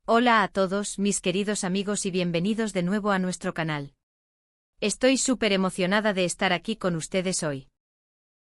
Hola a todos, mis queridos amigos, y bienvenidos de nuevo a nuestro canal. Estoy súper emocionada de estar aquí con ustedes hoy.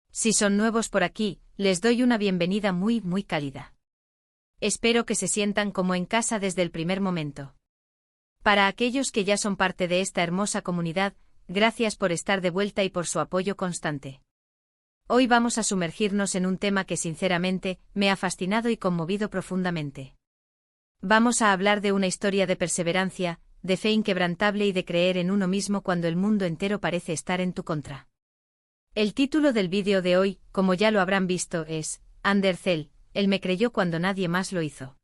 Si son nuevos por aquí, les doy una bienvenida muy cálida. Espero que se sientan como en casa desde el primer momento. Para aquellos que ya son parte de esta hermosa comunidad, gracias por estar de vuelta y por su apoyo constante. Hoy vamos a sumergirnos en un tema que sinceramente me ha fascinado y conmovido profundamente. Vamos a hablar de una historia de perseverancia, de fe inquebrantable y de creer en uno mismo cuando el mundo entero parece estar en tu contra. El título del vídeo de hoy, como ya lo habrán visto, es Ander Zell, él me creyó cuando nadie más lo hizo.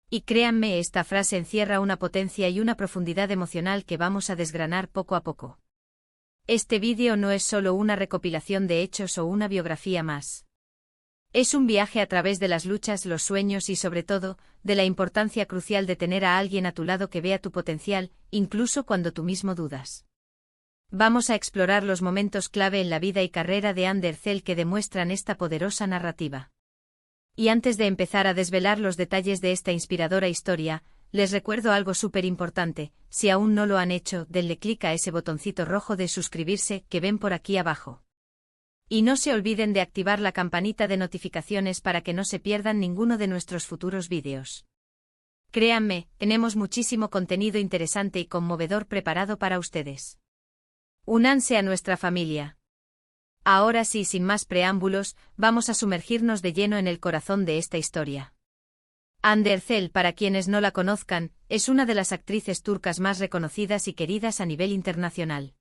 Y créanme, esta frase encierra una potencia y una profundidad emocional que vamos a desgranar poco a poco. Este vídeo no es solo una recopilación de hechos o una biografía más. Es un viaje a través de las luchas, los sueños y sobre todo, de la importancia crucial de tener a alguien a tu lado que vea tu potencial, incluso cuando tú mismo dudas. Vamos a explorar los momentos clave en la vida y carrera de Ander Zell que demuestran esta poderosa narrativa. Y antes de empezar a desvelar los detalles de esta inspiradora historia, les recuerdo algo súper importante: si aún no lo han hecho, denle clic a ese botoncito rojo de suscribirse que ven por aquí abajo. Y no se olviden de activar la campanita de notificaciones para que no se pierdan ninguno de nuestros futuros vídeos. Créanme, tenemos muchísimo contenido interesante y conmovedor preparado para ustedes. Únanse a nuestra familia. Ahora sí, sin más preámbulos, vamos a sumergirnos de lleno en el corazón de esta historia. Ander Zell, para quienes no la conozcan, es una de las actrices turcas más reconocidas y queridas a nivel internacional.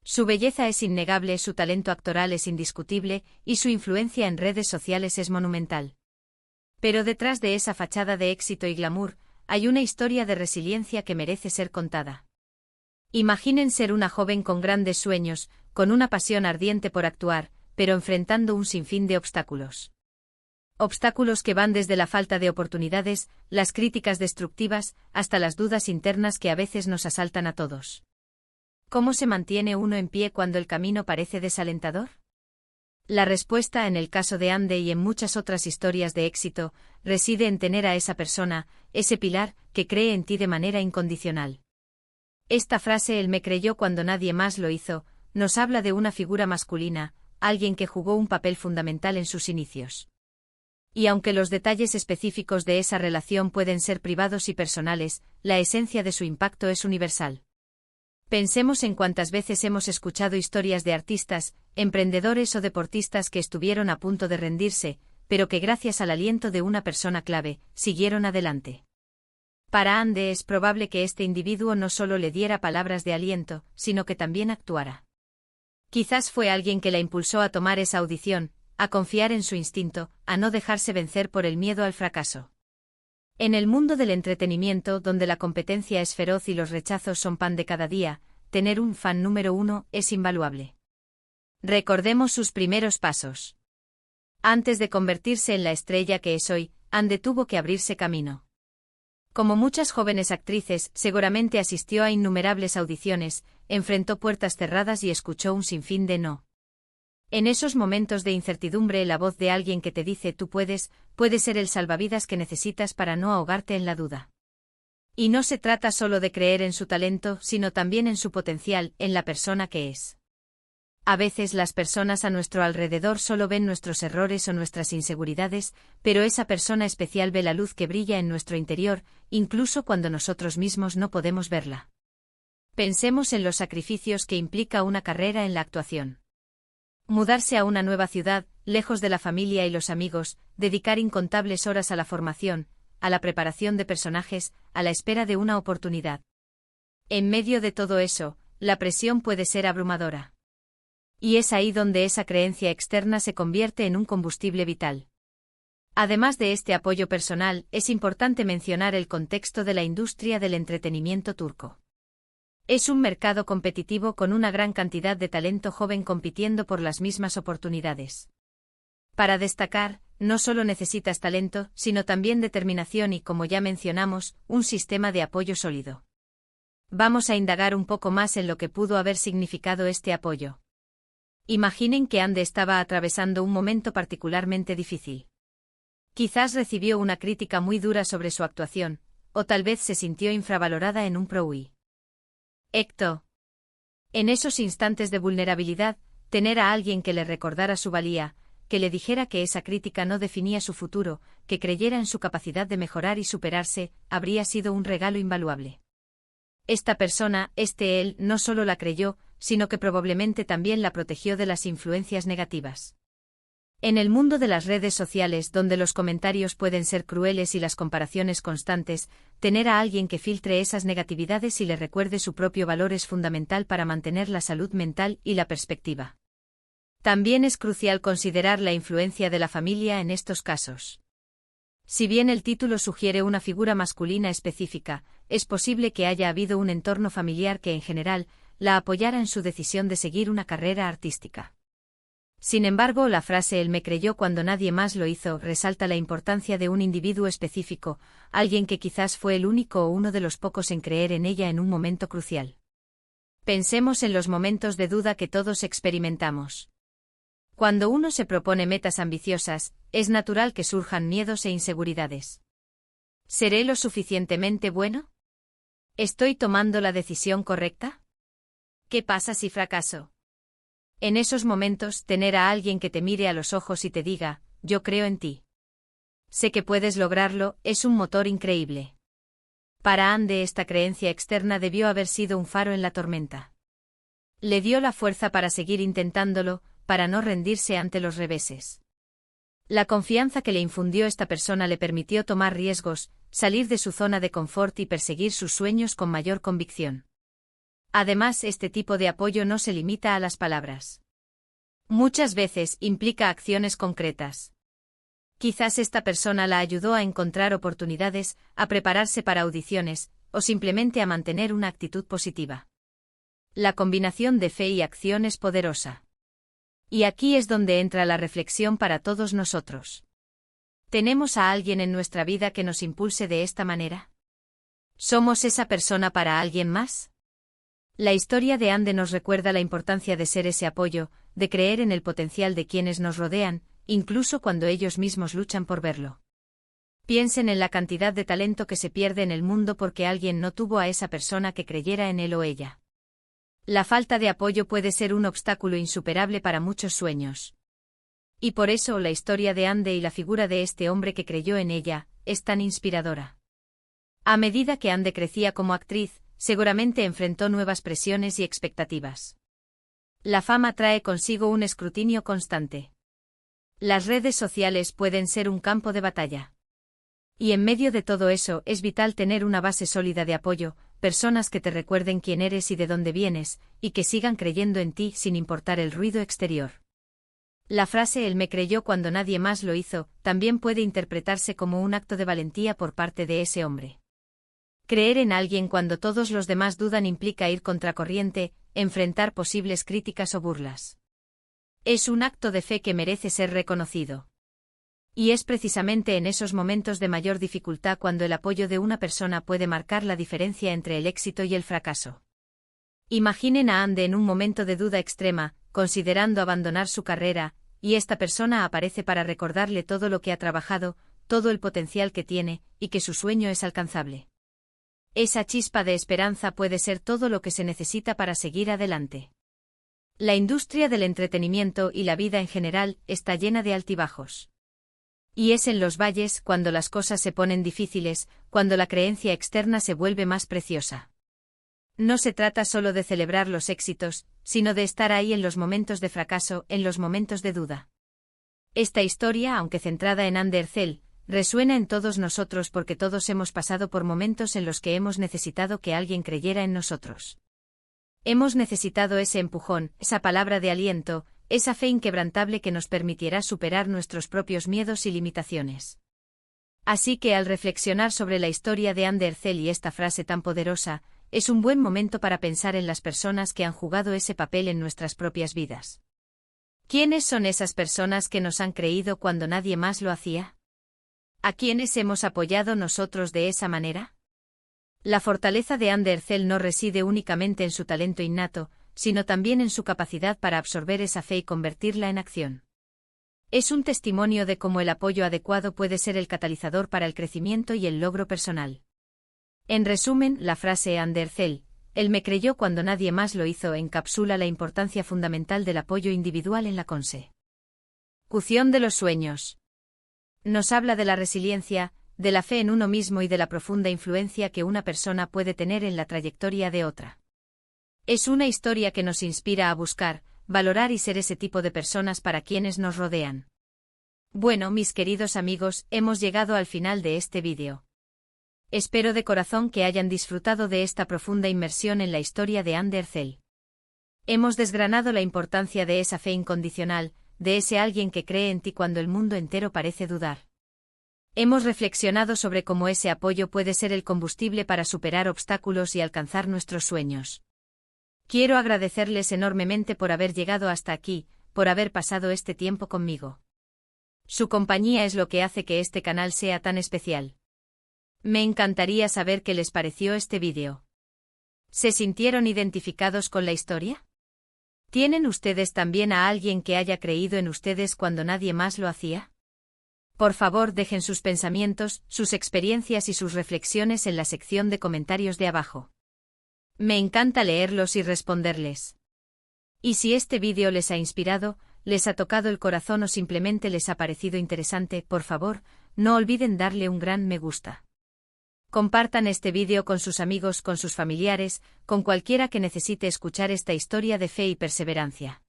Su belleza es innegable, su talento actoral es indiscutible, y su influencia en redes sociales es monumental. Pero detrás de esa fachada de éxito y glamour, hay una historia de resiliencia que merece ser contada. Imaginen ser una joven con grandes sueños, con una pasión ardiente por actuar, pero enfrentando un sinfín de obstáculos. Obstáculos que van desde la falta de oportunidades, las críticas destructivas, hasta las dudas internas que a veces nos asaltan a todos. ¿Cómo se mantiene uno en pie cuando el camino parece desalentador? La respuesta, en el caso de Ande y en muchas otras historias de éxito, reside en tener a esa persona, ese pilar, que cree en ti de manera incondicional. Esta frase, él me creyó cuando nadie más lo hizo, nos habla de una figura masculina, alguien que jugó un papel fundamental en sus inicios. Y aunque los detalles específicos de esa relación pueden ser privados y personales, la esencia de su impacto es universal. Pensemos en cuántas veces hemos escuchado historias de artistas, emprendedores o deportistas que estuvieron a punto de rendirse, pero que gracias al aliento de una persona clave, siguieron adelante. Para Ande es probable que este individuo no solo le diera palabras de aliento, sino que también actuara. Quizás fue alguien que la impulsó a tomar esa audición, a confiar en su instinto, a no dejarse vencer por el miedo al fracaso. En el mundo del entretenimiento, donde la competencia es feroz y los rechazos son pan de cada día, tener un fan número uno es invaluable. Recordemos sus primeros pasos. Antes de convertirse en la estrella que es hoy, Ande tuvo que abrirse camino. Como muchas jóvenes actrices, seguramente asistió a innumerables audiciones, enfrentó puertas cerradas y escuchó un sinfín de no. En esos momentos de incertidumbre, la voz de alguien que te dice tú puedes, puede ser el salvavidas que necesitas para no ahogarte en la duda. Y no se trata solo de creer en su talento, sino también en su potencial, en la persona que es. A veces las personas a nuestro alrededor solo ven nuestros errores o nuestras inseguridades, pero esa persona especial ve la luz que brilla en nuestro interior, incluso cuando nosotros mismos no podemos verla. Pensemos en los sacrificios que implica una carrera en la actuación. Mudarse a una nueva ciudad, lejos de la familia y los amigos, dedicar incontables horas a la formación, a la preparación de personajes, a la espera de una oportunidad. En medio de todo eso, la presión puede ser abrumadora. Y es ahí donde esa creencia externa se convierte en un combustible vital. Además de este apoyo personal, es importante mencionar el contexto de la industria del entretenimiento turco. Es un mercado competitivo con una gran cantidad de talento joven compitiendo por las mismas oportunidades. Para destacar, no solo necesitas talento, sino también determinación y, como ya mencionamos, un sistema de apoyo sólido. Vamos a indagar un poco más en lo que pudo haber significado este apoyo. Imaginen que Ande estaba atravesando un momento particularmente difícil. Quizás recibió una crítica muy dura sobre su actuación, o tal vez se sintió infravalorada en un PROI. Ecto. En esos instantes de vulnerabilidad, tener a alguien que le recordara su valía, que le dijera que esa crítica no definía su futuro, que creyera en su capacidad de mejorar y superarse, habría sido un regalo invaluable. Esta persona, él, no solo la creyó, sino que probablemente también la protegió de las influencias negativas. En el mundo de las redes sociales, donde los comentarios pueden ser crueles y las comparaciones constantes, tener a alguien que filtre esas negatividades y le recuerde su propio valor es fundamental para mantener la salud mental y la perspectiva. También es crucial considerar la influencia de la familia en estos casos. Si bien el título sugiere una figura masculina específica, es posible que haya habido un entorno familiar que en general la apoyara en su decisión de seguir una carrera artística. Sin embargo, la frase «él me creyó cuando nadie más lo hizo» resalta la importancia de un individuo específico, alguien que quizás fue el único o uno de los pocos en creer en ella en un momento crucial. Pensemos en los momentos de duda que todos experimentamos. Cuando uno se propone metas ambiciosas, es natural que surjan miedos e inseguridades. ¿Seré lo suficientemente bueno? ¿Estoy tomando la decisión correcta? ¿Qué pasa si fracaso? En esos momentos, tener a alguien que te mire a los ojos y te diga, yo creo en ti. Sé que puedes lograrlo, es un motor increíble. Para Anne, esta creencia externa debió haber sido un faro en la tormenta. Le dio la fuerza para seguir intentándolo, para no rendirse ante los reveses. La confianza que le infundió esta persona le permitió tomar riesgos, salir de su zona de confort y perseguir sus sueños con mayor convicción. Además, este tipo de apoyo no se limita a las palabras. Muchas veces implica acciones concretas. Quizás esta persona la ayudó a encontrar oportunidades, a prepararse para audiciones, o simplemente a mantener una actitud positiva. La combinación de fe y acción es poderosa. Y aquí es donde entra la reflexión para todos nosotros. ¿Tenemos a alguien en nuestra vida que nos impulse de esta manera? ¿Somos esa persona para alguien más? La historia de Anne nos recuerda la importancia de ser ese apoyo, de creer en el potencial de quienes nos rodean, incluso cuando ellos mismos luchan por verlo. Piensen en la cantidad de talento que se pierde en el mundo porque alguien no tuvo a esa persona que creyera en él o ella. La falta de apoyo puede ser un obstáculo insuperable para muchos sueños. Y por eso la historia de Anne y la figura de este hombre que creyó en ella, es tan inspiradora. A medida que Anne crecía como actriz, seguramente enfrentó nuevas presiones y expectativas. La fama trae consigo un escrutinio constante. Las redes sociales pueden ser un campo de batalla. Y en medio de todo eso es vital tener una base sólida de apoyo, personas que te recuerden quién eres y de dónde vienes, y que sigan creyendo en ti sin importar el ruido exterior. La frase «él me creyó cuando nadie más lo hizo» también puede interpretarse como un acto de valentía por parte de ese hombre. Creer en alguien cuando todos los demás dudan implica ir contracorriente, enfrentar posibles críticas o burlas. Es un acto de fe que merece ser reconocido. Y es precisamente en esos momentos de mayor dificultad cuando el apoyo de una persona puede marcar la diferencia entre el éxito y el fracaso. Imaginen a Anne en un momento de duda extrema, considerando abandonar su carrera, y esta persona aparece para recordarle todo lo que ha trabajado, todo el potencial que tiene, y que su sueño es alcanzable. Esa chispa de esperanza puede ser todo lo que se necesita para seguir adelante. La industria del entretenimiento y la vida en general está llena de altibajos. Y es en los valles cuando las cosas se ponen difíciles, cuando la creencia externa se vuelve más preciosa. No se trata solo de celebrar los éxitos, sino de estar ahí en los momentos de fracaso, en los momentos de duda. Esta historia, aunque centrada en Anne Ercel, resuena en todos nosotros porque todos hemos pasado por momentos en los que hemos necesitado que alguien creyera en nosotros. Hemos necesitado ese empujón, esa palabra de aliento, esa fe inquebrantable que nos permitirá superar nuestros propios miedos y limitaciones. Así que al reflexionar sobre la historia de Anne Ercel y esta frase tan poderosa, es un buen momento para pensar en las personas que han jugado ese papel en nuestras propias vidas. ¿Quiénes son esas personas que nos han creído cuando nadie más lo hacía? ¿A quiénes hemos apoyado nosotros de esa manera? La fortaleza de Anne Ercel no reside únicamente en su talento innato, sino también en su capacidad para absorber esa fe y convertirla en acción. Es un testimonio de cómo el apoyo adecuado puede ser el catalizador para el crecimiento y el logro personal. En resumen, la frase Andercel, él me creyó cuando nadie más lo hizo, encapsula la importancia fundamental del apoyo individual en la consecución de los sueños. Nos habla de la resiliencia, de la fe en uno mismo y de la profunda influencia que una persona puede tener en la trayectoria de otra. Es una historia que nos inspira a buscar, valorar y ser ese tipo de personas para quienes nos rodean. Bueno, mis queridos amigos, hemos llegado al final de este vídeo. Espero de corazón que hayan disfrutado de esta profunda inmersión en la historia de Andercel. Hemos desgranado la importancia de esa fe incondicional, de ese alguien que cree en ti cuando el mundo entero parece dudar. Hemos reflexionado sobre cómo ese apoyo puede ser el combustible para superar obstáculos y alcanzar nuestros sueños. Quiero agradecerles enormemente por haber llegado hasta aquí, por haber pasado este tiempo conmigo. Su compañía es lo que hace que este canal sea tan especial. Me encantaría saber qué les pareció este vídeo. ¿Se sintieron identificados con la historia? ¿Tienen ustedes también a alguien que haya creído en ustedes cuando nadie más lo hacía? Por favor, dejen sus pensamientos, sus experiencias y sus reflexiones en la sección de comentarios de abajo. Me encanta leerlos y responderles. Y si este vídeo les ha inspirado, les ha tocado el corazón o simplemente les ha parecido interesante, por favor, no olviden darle un gran me gusta. Compartan este vídeo con sus amigos, con sus familiares, con cualquiera que necesite escuchar esta historia de fe y perseverancia.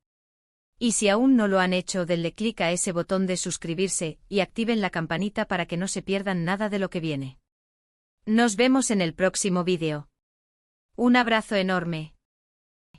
Y si aún no lo han hecho, denle clic a ese botón de suscribirse y activen la campanita para que no se pierdan nada de lo que viene. Nos vemos en el próximo vídeo. Un abrazo enorme.